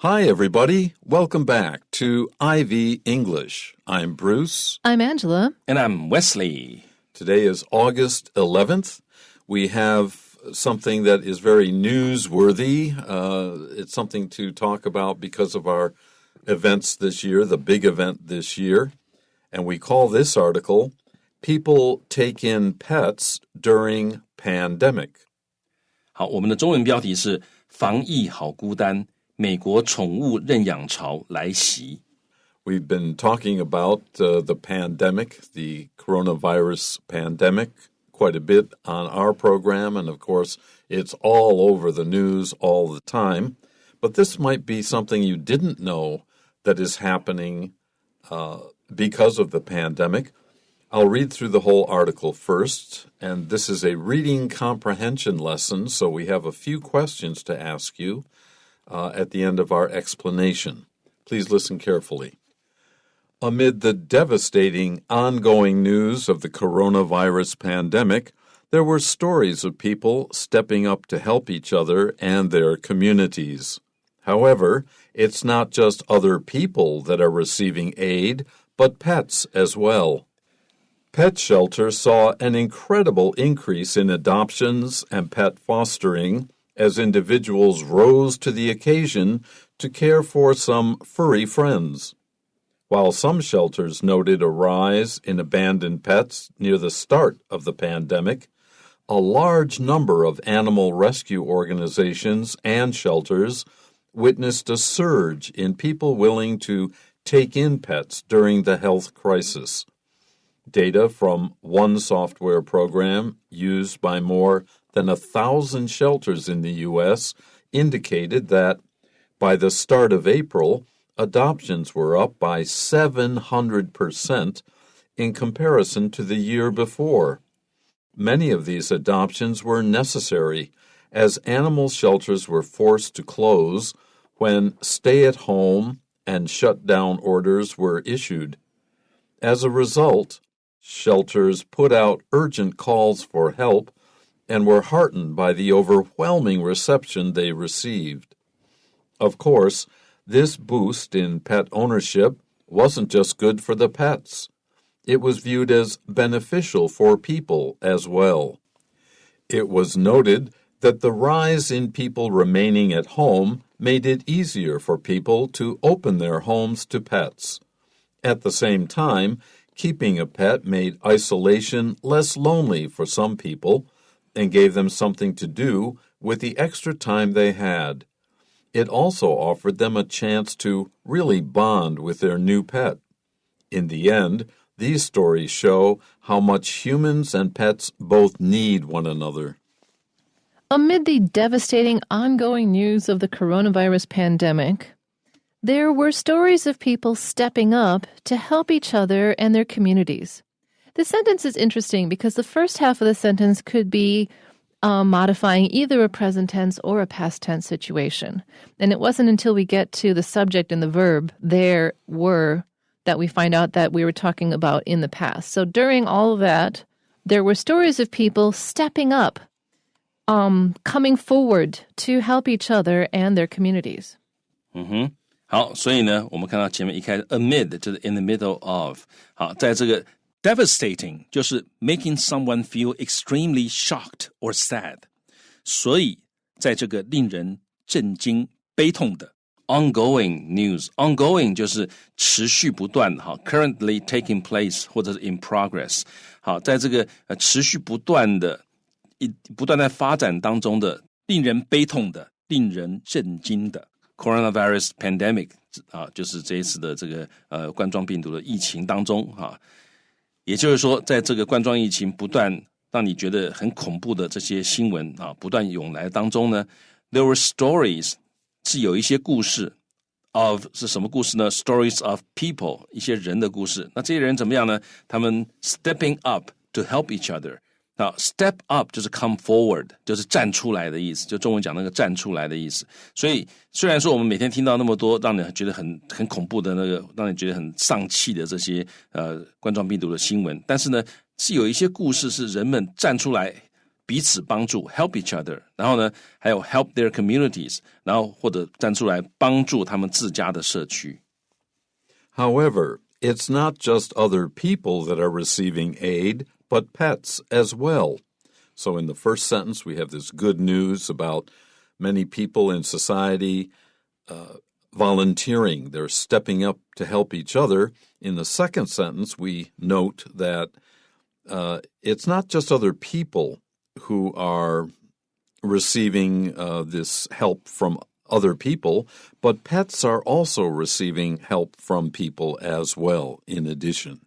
Hi, everybody. Welcome back to IV English. I'm Bruce. I'm Angela. And I'm Wesley. Today is August 11th. We have something that is very newsworthy. It's something to talk about because of our events this year, the big event this year. And we call this article, People Take in Pets During Pandemic. 好，我们的中文标题是防疫好孤单，美国宠物认养潮来袭。We've been talking about the pandemic, the coronavirus pandemic, quite a bit on our program, and of course, it's all over the news all the time. But this might be something you didn't know that is happening because of the pandemic. I'll read through the whole article first, and this is a reading comprehension lesson, so we have a few questions to ask you at the end of our explanation. Please listen carefully. Amid the devastating ongoing news of the coronavirus pandemic, there were stories of people stepping up to help each other and their communities. However, it's not just other people that are receiving aid, but pets as well. Pet shelters saw an incredible increase in adoptions and pet fostering as individuals rose to the occasion to care for some furry friends. While some shelters noted a rise in abandoned pets near the start of the pandemic, a large number of animal rescue organizations and shelters witnessed a surge in people willing to take in pets during the health crisis. Data from one software program used by more than 1,000 shelters in the U.S. indicated that by the start of April, adoptions were up by 700% in comparison to the year before. Many of these adoptions were necessary as animal shelters were forced to close when stay-at-home and shut-down orders were issued. As a result, shelters put out urgent calls for help and were heartened by the overwhelming reception they received. Of course, this boost in pet ownership wasn't just good for the pets. It was viewed as beneficial for people as well. It was noted that the rise in people remaining at home made it easier for people to open their homes to pets. At the same time, keeping a pet made isolation less lonely for some people and gave them something to do with the extra time they had. It also offered them a chance to really bond with their new pet. In the end, these stories show how much humans and pets both need one another. Amid the devastating ongoing news of the coronavirus pandemic, there were stories of people stepping up to help each other and their communities. This sentence is interesting because the first half of the sentence could be modifying either a present tense or a past tense situation. And it wasn't until we get to the subject and the verb, there were, that we find out that we were talking about in the past. So during all of that, there were stories of people stepping up, coming forward to help each other and their communities. 好，所以呢，我们看到前面一开始 amid 就是 in the middle of。好，在这个 devastating 就是 making someone feel extremely shocked or sad。所以在这个令人震惊、悲痛的 ongoing news，ongoing 就是持续不断，好 currently taking place 或者是 in progress。好，在这个持续不断在发展当中的令人悲痛的、令人震惊的。Coronavirus pandemic 就是这一次的这个冠状病毒的疫情当中也就是说在这个冠状疫情不断让你觉得很恐怖的这些新闻不断涌来当中呢 there were stories 是有一些故事 of 是什么故事呢 stories of people 一些人的故事那这些人怎么样呢他们 stepping up to help each other step up 就是 come forward 就是站出来的意思就中文讲那个站出来的意思所以虽然说我们每天听到那么多让你觉得很恐怖的那个让你觉得很丧气的这些冠状病毒的新闻但是呢是有一些故事是人们站出来彼此帮助 help each other， 然后呢还有 help their communities， 然后或者站出来帮助他们自家的社区。 However, it's not just other people that are receiving aid, but pets as well. So in the first sentence, we have this good news about many people in society volunteering. They're stepping up to help each other. In the second sentence, we note that it's not just other people who are receiving this help from other people, but pets are also receiving help from people as well, in addition.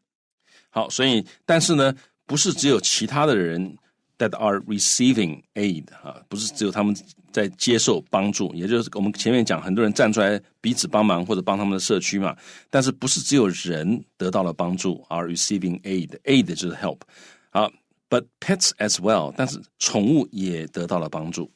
好，所以但是呢，不是只有其他的人 that are receiving aid 不是只有他们在接受帮助，也就是我们前面讲很多人站出来彼此帮忙或者帮他们的社区嘛，但是不是只有人得到了帮助 are receiving aid 就是 help but pets as well， 但是宠物也得到了帮助。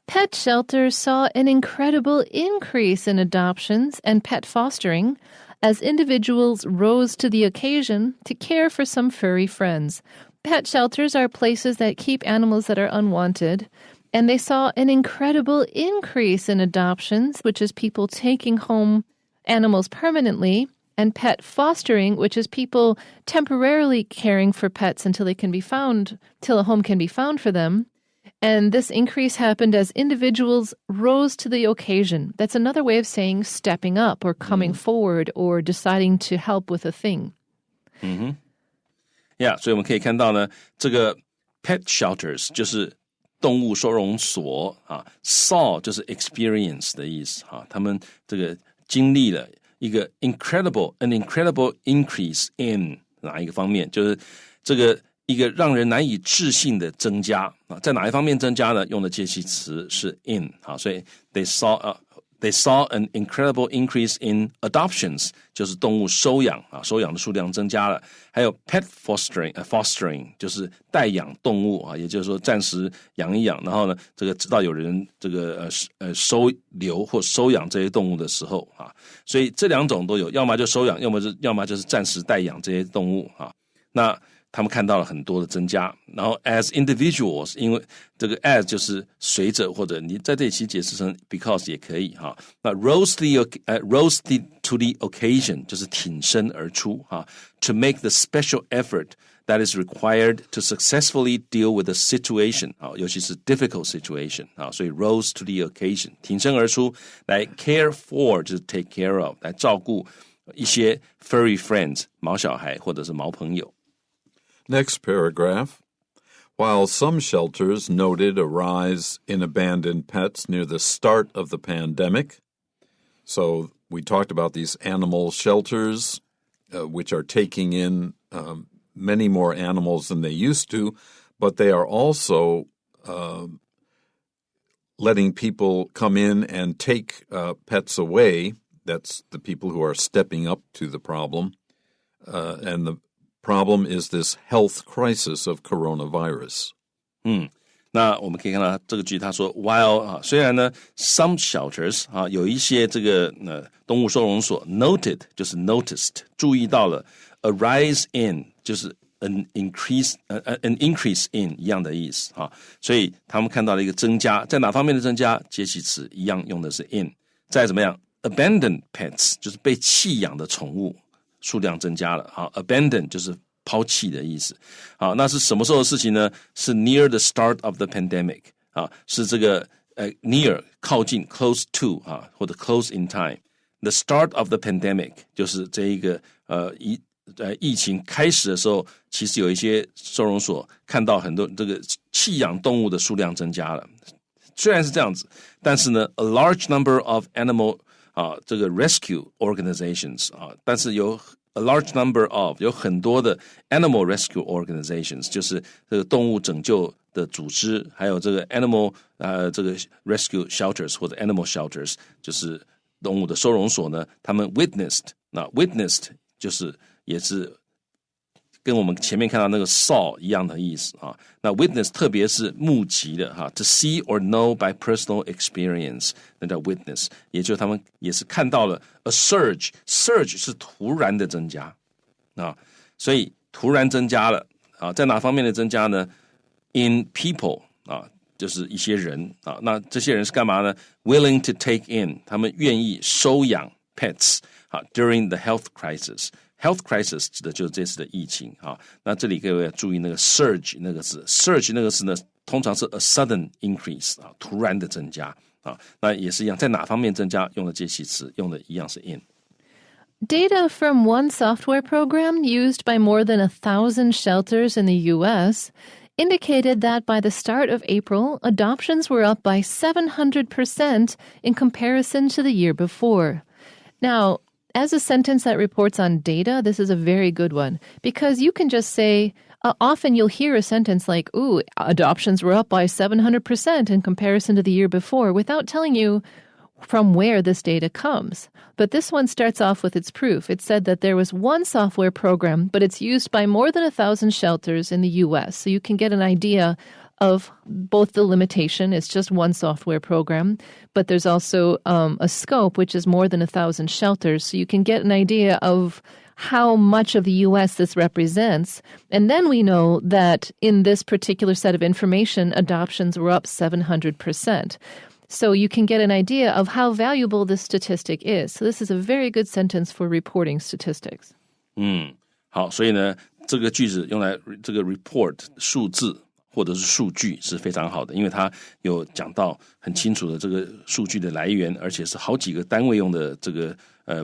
Pet shelters saw an incredible increase in adoptions and pet fostering as individuals rose to the occasion to care for some furry friends. Pet shelters are places that keep animals that are unwanted, and they saw an incredible increase in adoptions, which is people taking home animals permanently, and pet fostering, which is people temporarily caring for pets until they can be found, till a home can be found for them. And this increase happened as individuals rose to the occasion. That's another way of saying stepping up or coming forward or deciding to help with a thing. Yeah, 所以我们可以看到呢，这个 pet shelters 就是动物收容所saw 就是 experience 的意思他们这个经历了一个 an incredible increase in 哪一个方面，就是这个一个让人难以置信的增加在哪一方面增加呢？用的介系词是 in 所以 they saw an incredible increase in adoptions， 就是动物收养收养的数量增加了，还有 pet fostering 就是代养动物也就是说暂时养一养，然后呢这个直到有人这个收留或收养这些动物的时候所以这两种都有，要么就收养，要么就是暂时代养这些动物那他们看到了很多的增加，然后 as individuals， 因为这个 as 就是随着，或者你在这里其实解释成 because 也可以那 rose to the occasion 就是挺身而出to make the special effort that is required to successfully deal with the situation 尤其是 difficult situation 所以 rose to the occasion 挺身而出来 care for 就是 take care of 来照顾一些 furry friends 毛小孩或者是毛朋友。Next paragraph. While some shelters noted a rise in abandoned pets near the start of the pandemic, so we talked about these animal shelters, which are taking in many more animals than they used to, but they are also letting people come in and take pets away. That's the people who are stepping up to the problem. And the problem is this health crisis of coronavirus. 那我们可以看到这个句他说 while 虽然呢 some shelters 有一些这个动物收容所 noted 就是 noticed 注意到了 a rise in 就是 an increase in 一样的意思所以他们看到了一个增加，在哪方面的增加？介系词一样用的是 in。再怎么样 abandoned pets 就是被弃养的宠物数量增加了abandon 就是抛弃的意思那是什么时候的事情呢？是 near the start of the pandemic 是这个near 靠近 close to 或者 close in time。 The start of the pandemic 就是这一个疫情开始的时候，其实有一些收容所看到很多这个弃养动物的数量增加了。虽然是这样子，但是呢 a large number of animal这个 rescue organizations 但是有 a large number of 有很多的 animal rescue organizations 就是这个动物拯救的组织，还有这个 animal 这个 rescue shelters 或者 animal shelters 就是动物的收容所呢，他们 witnessed 那 witnessed 就是也是跟我们前面看到那个 saw 一样的意思那 witness 特别是目击的to see or know by personal experience 那叫 witness， 也就是他们也是看到了 a surge 是突然的增加所以突然增加了在哪方面的增加呢？ in people 啊，就是一些人啊，那这些人是干嘛呢 ？Willing to take in， 他们愿意收养 pets 啊 ，during the health crisis。Health crisis 指的就是这次的疫情啊。那这里各位要注意那个 surge 那个字 ，surge 那个字呢，通常是 a sudden increase 啊，突然的增加啊。那也是一样，在哪方面增加，用的介系词，用的一样是 in。Data from one software program used by more than 1,000 shelters in the U.S. indicated that by the start of April, adoptions were up by 700% in comparison to the year before. Now, as a sentence that reports on data, this is a very good one because you can just say, often you'll hear a sentence like, ooh, adoptions were up by 700% in comparison to the year before without telling you from where this data comes. But this one starts off with its proof. It said that there was one software program, but it's used by more than 1,000 shelters in the U.S. So you can get an idea of both the limitation, it's just one software program, but there's also a scope, which is more than 1,000 shelters. So you can get an idea of how much of the U.S. this represents. And then we know that in this particular set of information, adoptions were up 700%. So you can get an idea of how valuable this statistic is. So this is a very good sentence for reporting statistics. 好，所以呢，这个句子用来这个 report 数字或者是数据是非常好的，因为它有讲到很清楚的这个数据的来源，而且是好几个单位用的这个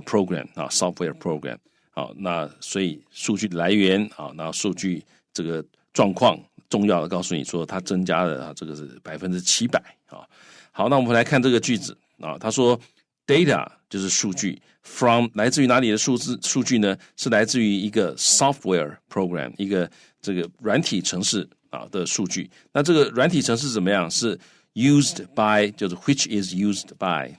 program 啊 software program 好，那所以数据的来源啊，然后数据这个状况重要的告诉你说它增加了啊，这个是700%啊。好，那我们来看这个句子啊，他说 data 就是数据 from 来自于哪里的数据呢？是来自于一个 software program 一个这个软体程式啊的数据。那这个软体程式怎么样？是 used by 就是 which is used by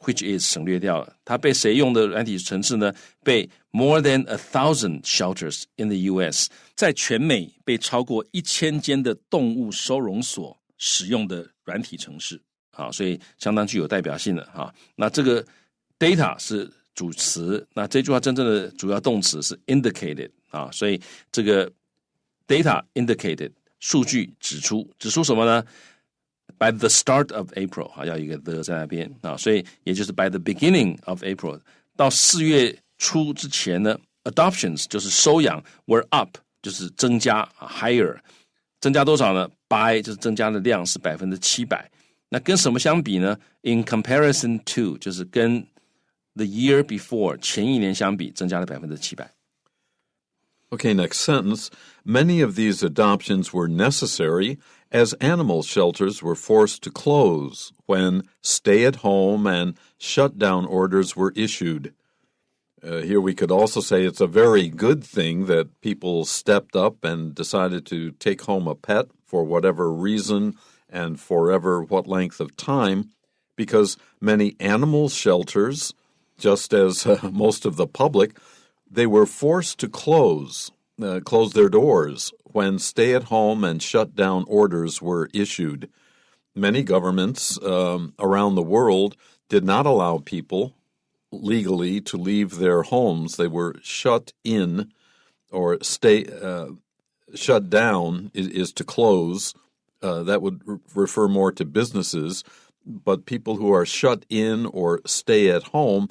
which is 省略掉了，它被谁用的软体程式呢？被 more than 1,000 shelters in the U.S. 在全美被超过1000间的动物收容所使用的软体程式。好，所以相当具有代表性的哈。那这个 data 是主词，那这句话真正的主要动词是 indicated 啊，所以这个 data indicated 数据指出什么呢 ？By the start of April 啊，要有一个 the 在那边啊，所以也就是 by the beginning of April 到4月初之前呢 ，adoptions 就是收养 were up 就是增加 higher 增加多少呢 ？by 就是增加的量是700%。那跟什么相比呢 ？In comparison to 就是跟 the year before 前一年相比，增加了700%。Okay, next sentence. Many of these adoptions were necessary as animal shelters were forced to close when stay-at-home and shutdown orders were issued. Here we could also say it's a very good thing that people stepped up and decided to take home a pet for whatever reason and forever what length of time, because many animal shelters, just as most of the public, they were forced to close their doors when stay-at-home and shutdown orders were issued. Many governments around the world did not allow people legally to leave their homes. They were shut in or shut down is to close. That would refer more to businesses, but people who are shut in or stay at home,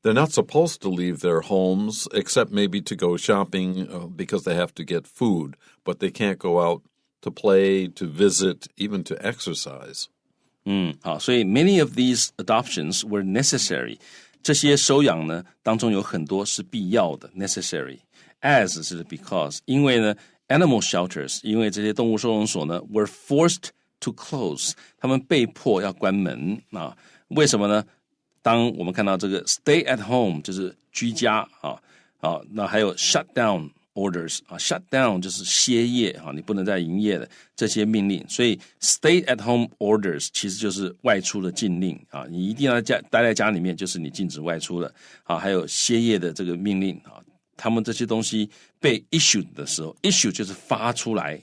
they're not supposed to leave their homes except maybe to go shopping because they have to get food, but they can't go out to play, to visit, even to exercise. 好，所以 many of these adoptions were necessary. 这些收养呢，当中有很多是必要的 necessary. As 是 because， 因为呢 animal shelters， 因为这些动物收容所呢 were forced to close， 他们被迫要关门啊。为什么呢？当我们看到这个 stay at home 就是居家那还有 shutdown orders shutdown 就是歇业你不能再营业的这些命令，所以 stay at home orders 其实就是外出的禁令你一定要待在家里面，就是你禁止外出了还有歇业的这个命令他们这些东西被 issued 的时候 issue 就是发出来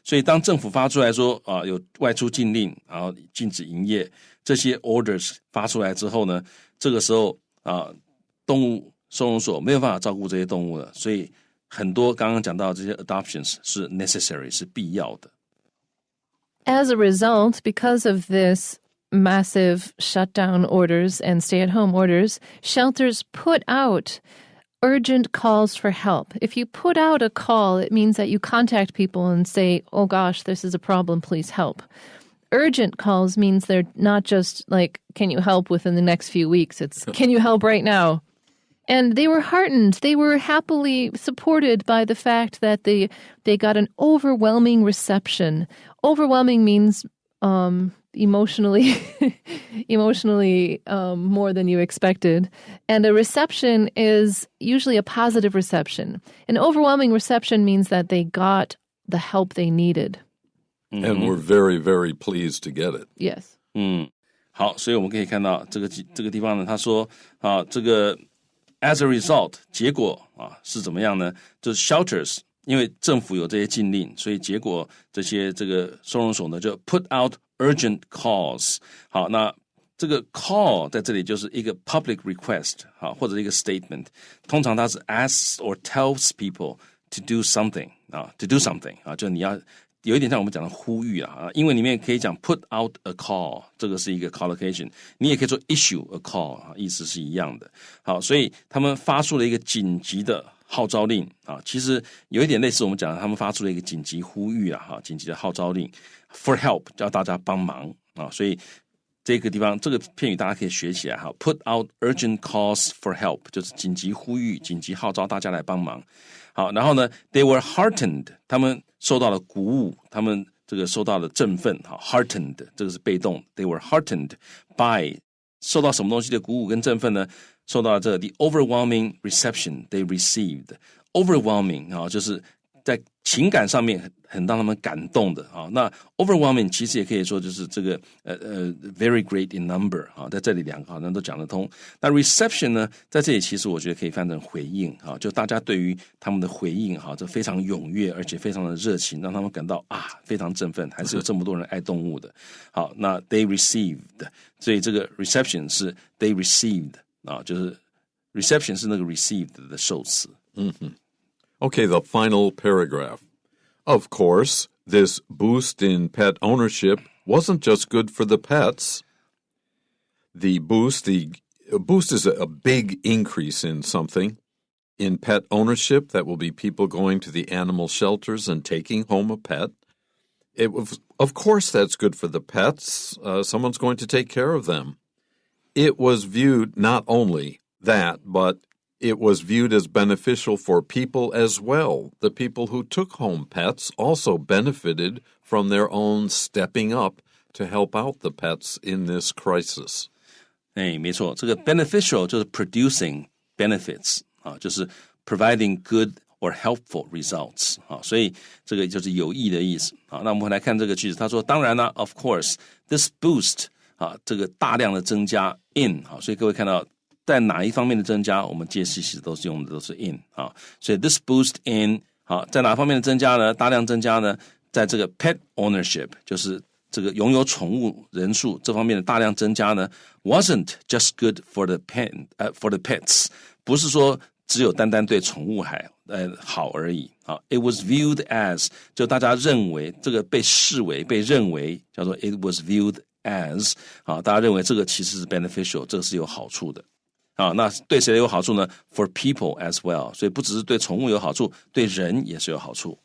所以当政府发出来说有外出禁令，然后禁止营业，这些 orders 发出来之后呢，这个时候动物收容所没有办法照顾这些动物了，所以很多刚刚讲到这些 adoptions 是 necessary 是必要的。As a result, because of this massive shutdown orders and stay-at-home orders, shelters put out urgent calls for help. If you put out a call, it means that you contact people and say, oh gosh, this is a problem, please help. Urgent calls means they're not just like, can you help within the next few weeks? It's, can you help right now? And they were heartened. They were happily supported by the fact that they got an overwhelming reception. Overwhelming means emotionally more than you expected. And a reception is usually a positive reception. An overwhelming reception means that they got the help they needed. And we're very, very pleased to get it. Yes. 好，所以我们可以看到这个地方呢，他说这个 as a result 结果是怎么样呢？就是 shelters 因为政府有这些禁令，所以结果这些这个收容所呢就 put out urgent calls。好，那这个 call 在这里就是一个 public request 好，或者一个 statement， 通常它是 asks or tells people to do something to do something 就你要有一点像我们讲的呼吁英文里面可以讲 put out a call， 这个是一个 collocation， 你也可以说 issue a call 意思是一样的。好，所以他们发出了一个紧急的号召令其实有一点类似我们讲的他们发出了一个紧急呼吁紧急的号召令 for help 叫大家帮忙所以这个地方这个片语大家可以学起来put out urgent calls for help 就是紧急呼吁紧急号召大家来帮忙。好，然后呢 they were heartened 他们受到了鼓舞，他们这个受到了振奋heartened 这个是被动 they were heartened by 受到什么东西的鼓舞跟振奋呢？受到了这个 the overwhelming reception they received overwhelming 就是在情感上面很让他们感动的那 overwhelming 其实也可以说就是这个very great in number 在这里两个好像都讲得通。那 reception 呢，在这里其实我觉得可以翻成回应就大家对于他们的回应这非常踊跃，而且非常的热情，让他们感到非常振奋，还是有这么多人爱动物的。好，那 they received， 所以这个 reception 是 they received就是 reception 是那个 received 的受词。Okay, the final paragraph. Of course, this boost in pet ownership wasn't just good for the pets. The boost is a big increase in something. In pet ownership, that will be people going to the animal shelters and taking home a pet. Of course, that's good for the pets. Someone's going to take care of them. It was viewed not only that, but it was viewed as beneficial for people as well. The people who took home pets also benefited from their own stepping up to help out the pets in this crisis. 没错，这个 beneficial 就是 producing benefits 就是 providing good or helpful results 所以这个就是有益的意思那我们来看这个句子，他说当然啦 of course this boost 这个大量的增加 in 所以各位看到在哪一方面的增加，我们介系其实都是用的都是 in 所以 this boost in 在哪方面的增加呢？大量增加呢，在这个 pet ownership 就是这个拥有宠物人数这方面的大量增加呢 wasn't just good for the pets 不是说只有单单对宠物好而已it was viewed as 就大家认为这个被视为被认为叫做 it was viewed as 大家认为这个其实是 beneficial 这个是有好处的那对谁有好处呢 For people as well 所以不只是对宠物有好处，对人也是有好处。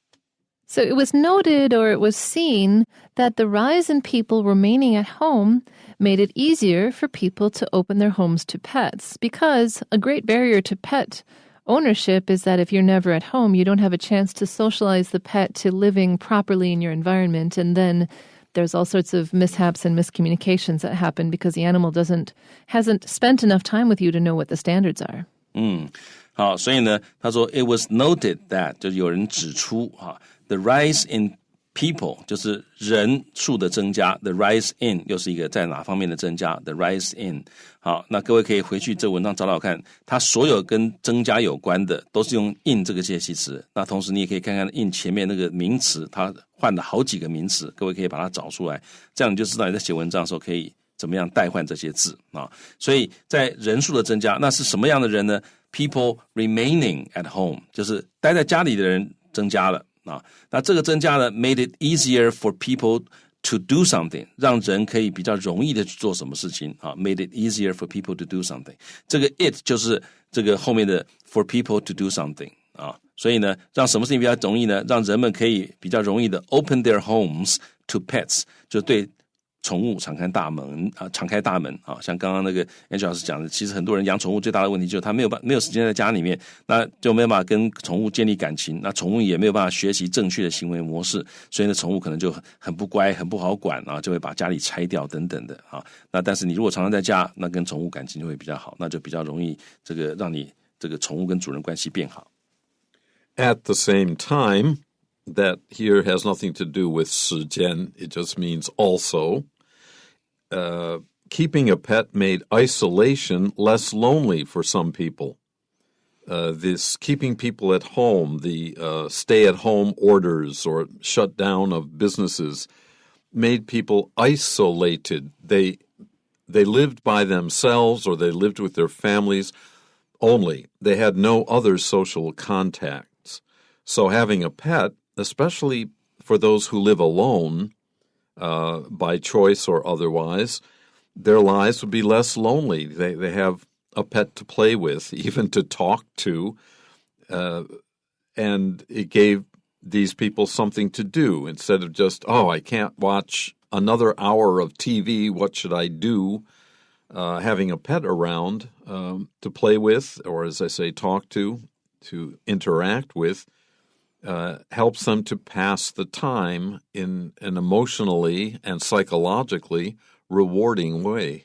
So it was noted or it was seen that the rise in people remaining at home made it easier for people to open their homes to pets because a great barrier to pet ownership is that if you're never at home, you don't have a chance to socialize the pet to living properly in your environment, and then there's all sorts of mishaps and miscommunications that happen because the animal hasn't spent enough time with you to know what the standards are. 好，所以呢，他说 it was noted that 就是有人指出the rise in people 就是人数的增加 the rise in 又是一个在哪方面的增加 the rise in 好，那各位可以回去这文章找找看，它所有跟增加有关的都是用 in 这个介系词，那同时你也可以看看 in 前面那个名词它换了好几个名词，各位可以把它找出来，这样你就知道你在写文章的时候可以怎么样代换这些字所以在人数的增加，那是什么样的人呢？ People remaining at home 就是待在家里的人增加了那这个增加呢 made it easier for people to do something， 让人可以比较容易的去做什么事情啊 ，made it easier for people to do something。这个 it 就是这个后面的 for people to do something 啊，所以呢，让什么事情比较容易呢？让人们可以比较容易的 open their homes to pets， 就对宠物敞开大门啊，像刚刚那个 Angela 老师讲的，其实很多人养宠物最大的问题就是他没有时间在家里面，那就没有办法跟宠物建立感情，那宠物也没有办法学习正确的行为模式，所以呢，宠物可能就很不乖，很不好管啊，就会把家里拆掉等等的啊。那但是你如果常常在家，那跟宠物感情就会比较好，那就比较容易这个让你这个宠物跟主人关系变好。At the same time, that here has nothing to do with 时间, it just means also.Keeping a pet made isolation less lonely for some people. This keeping people at home, the stay-at-home orders or shutdown of businesses made people isolated. They lived by themselves or they lived with their families only. They had no other social contacts. So having a pet, especially for those who live alone,by choice or otherwise, their lives would be less lonely. They have a pet to play with, even to talk to, and it gave these people something to do instead of just, I can't watch another hour of TV, what should I do? Having a pet around to play with, or as I say, talk to interact with,helps them to pass the time in an emotionally and psychologically rewarding way.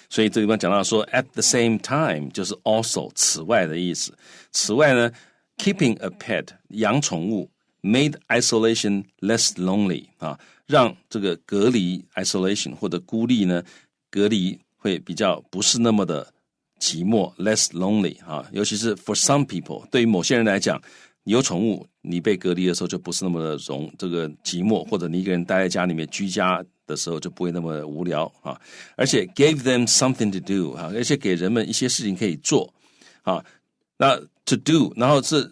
所以这个地方讲到说 at the same time 就是 also 此外的意思。此外呢 keeping a pet 养宠物 made isolation less lonely 啊，让这个隔离 isolation 或者孤立呢隔离会比较不是那么的寂寞 less lonely 啊，尤其是 for some people 对于某些人来讲。你有宠物，你被隔离的时候就不是那么的这个寂寞，或者你一个人待在家里面居家的时候就不会那么无聊啊。而且 gave them something to do 啊，而且给人们一些事情可以做啊。那 to do， 然后是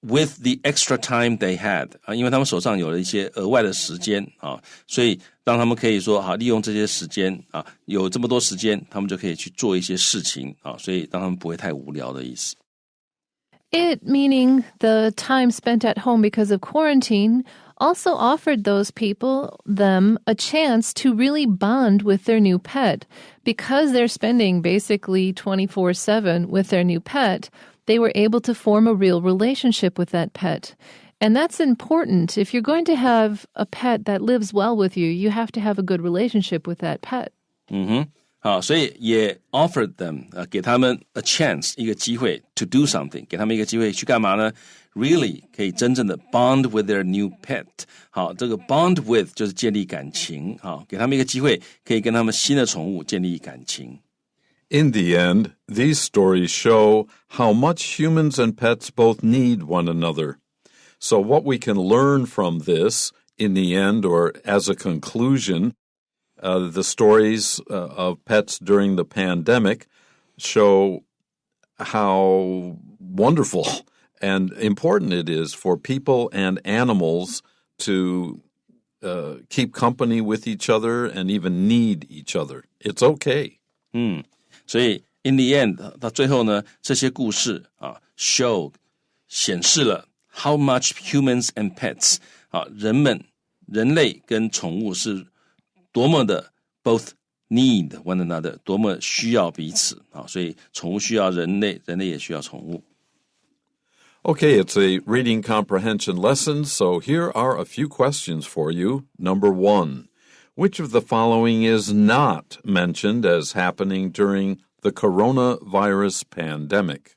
with the extra time they had 啊，因为他们手上有了一些额外的时间啊，所以让他们可以说利用这些时间啊，有这么多时间，他们就可以去做一些事情啊，所以让他们不会太无聊的意思。It, meaning the time spent at home because of quarantine, also offered them a chance to really bond with their new pet. Because they're spending basically 24/7 with their new pet, they were able to form a real relationship with that pet. And that's important. If you're going to have a pet that lives well with you, you have to have a good relationship with that pet. 好，所以也 offered them 给他们 a chance 一个机会 to do something 给他们一个机会去干嘛呢 really 可以真正的 bond with their new pet 好，这个 bond with 就是建立感情好，给他们一个机会可以跟他们新的宠物建立感情 In the end, these stories show how much humans and pets both need one another. So what we can learn from this in the end or as a conclusion,the stories of pets during the pandemic show how wonderful and important it is for people and animals to keep company with each other and even need each other. It's okay. 所以 in the end 到最后呢这些故事show 显示了 how much humans and pets 人类跟宠物是多么的 both need one another 多么需要彼此所以宠物需要人类，人类也需要宠物 Okay, it's a reading comprehension lesson, so here are a few questions for you. Number 1, which of the following is not mentioned as happening during the coronavirus pandemic?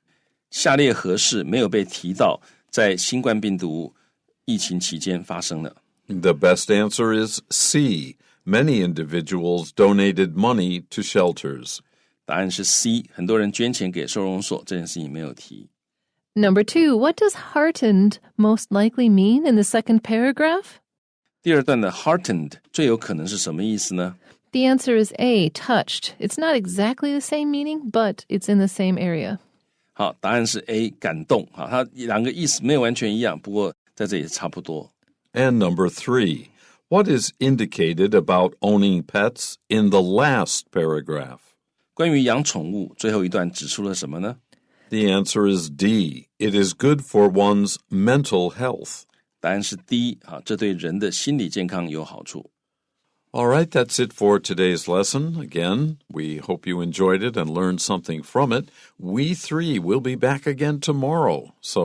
下列何事没有被提到在新冠病毒疫情期间发生的 The best answer is C. Many individuals donated money to shelters. 答案是 C 很多人捐钱给收容所这件事情没有提 Number 2, what does heartened most likely mean in the second paragraph? 第二段的 heartened 最有可能是什么意思呢 The answer is A, touched. It's not exactly the same meaning, but it's in the same area. 好，答案是 A 感动它两个意思没有完全一样不过在这里差不多 And number 3, What is indicated about owning pets in the last paragraph? 关于养宠物，最后一段指出了什么呢？ The answer is D. It is good for one's mental health. 答案是 D， 这对人的心理健康有好处。All right, that's it for today's lesson. Again, we hope you enjoyed it and learned something from it. We three will be back again tomorrow. So